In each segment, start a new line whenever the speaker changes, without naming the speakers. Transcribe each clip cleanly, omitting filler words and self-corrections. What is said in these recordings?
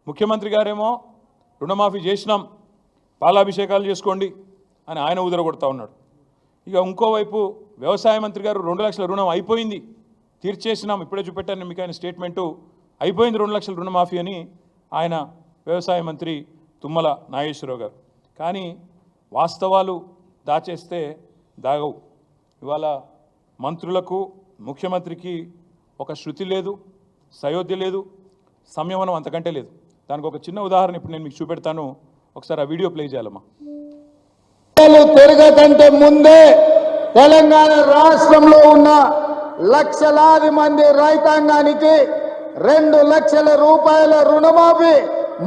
ముఖ్యమంత్రి గారేమో రుణమాఫీ చేసినాం, పాలాభిషేకాలు చేసుకోండి అని ఆయన ఉదరగొడతా ఉన్నాడు. ఇక ఇంకోవైపు వ్యవసాయ మంత్రి గారు 2 లక్షల రుణం అయిపోయింది, తీర్చేసినాం, ఇప్పుడే చూపెట్టాను మీకు ఆయన స్టేట్మెంటు, అయిపోయింది 2 లక్షల రుణమాఫీ అని ఆయన వ్యవసాయ మంత్రి తుమ్మల నాగేశ్వరరావు గారు. కానీ వాస్తవాలు దాచేస్తే దాగవు. ఇవాళ మంత్రులకు ముఖ్యమంత్రికి ఒక శృతి లేదు, సయోధ్య లేదు, సంయమనం అంతకంటే లేదు. దానికి ఒక చిన్న ఉదాహరణ ఇప్పుడు నేను మీకు చూపెడతాను, ఒకసారి ఆ వీడియో ప్లే చేయాలమ్మా.
తిరగకంటే ముందే తెలంగాణ రాష్ట్రంలో ఉన్న లక్షలాది మంది రైతాంగానికి 2 లక్షల రూపాయల రుణమాఫీ,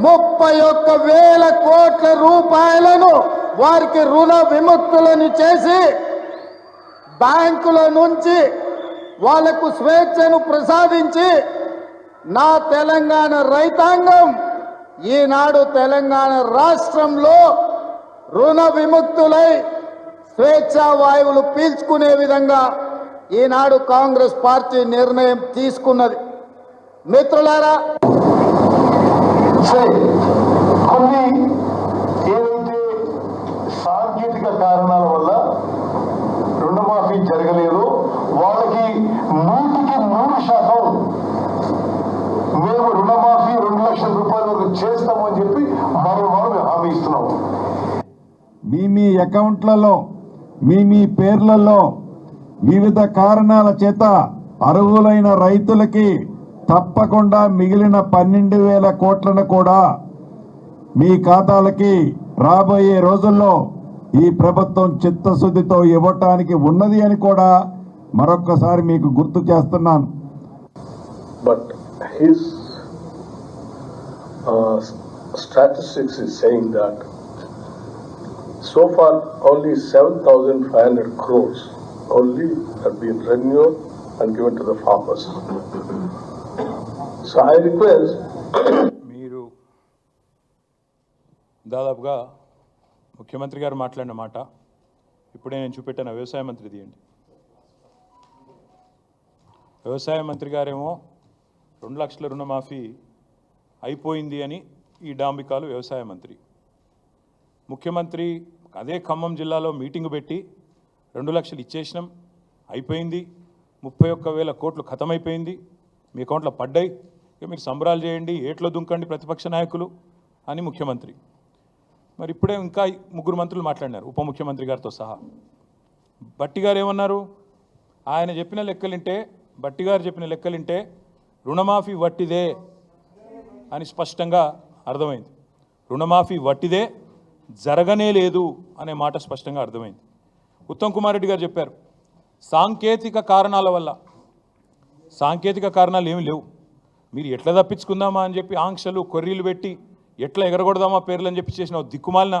31,000 కోట్ల రూపాయలను వారికి రుణ విముక్తులను చేసి బ్యాంకుల నుంచి వాళ్లకు స్వేచ్ఛను ప్రసాదించి నా తెలంగాణ రైతాంగం ఈనాడు తెలంగాణ రాష్ట్రంలో రుణ విముక్తులై స్వేచ్ఛా వాయువులు పీల్చుకునే విధంగా ఈనాడు కాంగ్రెస్ పార్టీ నిర్ణయం తీసుకున్నది. మిత్రులారా,
కొన్ని ఏదైతే సాంకేతిక కారణాల వల్ల రుణమాఫీ జరగలేదు, వాళ్ళకి 100% మేము రుణమాఫీ 2 లక్షల రూపాయల వరకు చేస్తామని చెప్పి మనం హామీ ఇస్తున్నాం.
మీ అకౌంట్లలో మీ పేర్లలో వివిధ కారణాల చేత అర్హులైన రైతులకి తప్పకుండా మిగిలిన 12,000 కోట్లను కూడా మీ ఖాతాలకి రాబోయే రోజుల్లో ఈ ప్రభుత్వం చిత్తశుద్ధితో ఇవ్వటానికి ఉన్నది అని కూడా మరొక్కసారి మీకు గుర్తు చేస్తున్నాను.
But his statistics is saying that so far only 7,500 crores only have been renewed and given to the farmers. So I request
మీరు దాదాపుగా ముఖ్యమంత్రి గారు మాట్లాడిన మాట ఇప్పుడే నేను చూపెట్టాను. వ్యవసాయ మంత్రి తీయండి. వ్యవసాయ మంత్రి గారేమో 2 లక్షల రుణమాఫీ అయిపోయింది అని ఈ డాంబికాలు వ్యవసాయ మంత్రి. ముఖ్యమంత్రి అదే ఖమ్మం జిల్లాలో మీటింగ్ పెట్టి 2 లక్షలు ఇచ్చేసినాం, అయిపోయింది, 31,000 కోట్లు ఖతమైపోయింది, మీ అకౌంట్లో పడ్డాయి, ఇక మీరు సంబరాలు చేయండి, ఏట్లో దుంకండి ప్రతిపక్ష నాయకులు అని ముఖ్యమంత్రి. మరి ఇప్పుడే ఇంకా 3 మంత్రులు మాట్లాడినారు, ఉప ముఖ్యమంత్రి గారితో సహా. బట్టి గారు ఏమన్నారు? ఆయన చెప్పిన లెక్కలింటే, బట్టి గారు చెప్పిన లెక్కలింటే రుణమాఫీ వట్టిదే అని స్పష్టంగా అర్థమైంది. రుణమాఫీ వట్టిదే, జరగనే లేదు అనే మాట స్పష్టంగా అర్థమైంది. ఉత్తమ్ కుమార్ రెడ్డి గారు చెప్పారు సాంకేతిక కారణాల వల్ల. సాంకేతిక కారణాలు ఏమి లేవు, మీరు ఎట్లా తప్పించుకుందామా అని చెప్పి ఆంక్షలు కొర్రీలు పెట్టి ఎట్లా ఎగరగొడదామా పేర్లు అని చెప్పి చేసిన దిక్కుమాలిన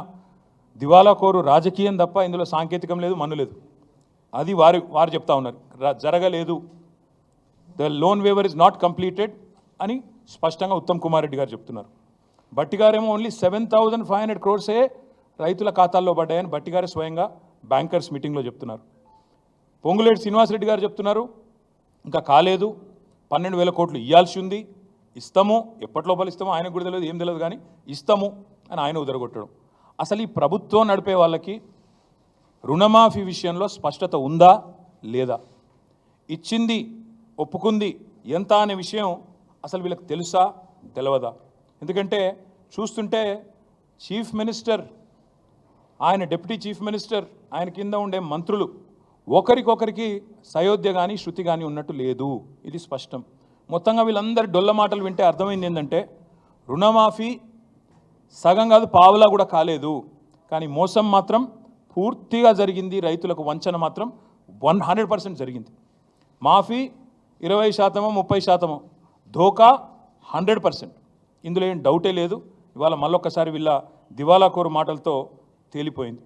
దివాలా కోరు రాజకీయం తప్ప ఇందులో సాంకేతికం లేదు, మన్ను లేదు. అది వారు చెప్తా ఉన్నారు, జరగలేదు, the loan waiver is not completed అని స్పష్టంగా ఉత్తమ్ కుమార్ రెడ్డి గారు చెప్తున్నారు. బట్టి గారేమో ఓన్లీ 7,500 క్రోర్సే రైతుల ఖాతాల్లో పడ్డాయని బట్టి గారు స్వయంగా బ్యాంకర్స్ మీటింగ్లో చెప్తున్నారు. పొంగులేటి శ్రీనివాసరెడ్డి గారు చెప్తున్నారు ఇంకా కాలేదు, 12,000 కోట్లు ఇవ్వాల్సి ఉంది, ఇస్తాము, ఎప్పటిలోపల ఇస్తామో ఆయనకు కూడా తెలియదు, ఏం తెలియదు, కానీ ఇస్తాము అని ఆయన ఉదరగొట్టడం. అసలు ఈ ప్రభుత్వం నడిపే వాళ్ళకి రుణమాఫీ విషయంలో స్పష్టత ఉందా లేదా? ఇచ్చింది, ఒప్పుకుంది ఎంత అనే విషయం అసలు వీళ్ళకి తెలుసా తెలియదా? ఎందుకంటే చూస్తుంటే చీఫ్ మినిస్టర్, ఆయన డిప్యూటీ చీఫ్ మినిస్టర్, ఆయన కింద ఉండే మంత్రులు ఒకరికొకరికి సయోధ్య కానీ శృతి కానీ ఉన్నట్టు లేదు, ఇది స్పష్టం. మొత్తంగా వీళ్ళందరి డొల్ల మాటలు వింటే అర్థమైంది ఏంటంటే రుణమాఫీ సగం కాదు పావులా కూడా కాలేదు, కానీ మోసం మాత్రం పూర్తిగా జరిగింది, రైతులకు వంచన మాత్రం 100% జరిగింది. మాఫీ 20%, 30%, ధోకా 100%. ఇందులో ఏం డౌటే లేదు. ఇవాళ మళ్ళొక్కసారి వీళ్ళ దివాలా కోరు మాటలతో తేలిపోయింది.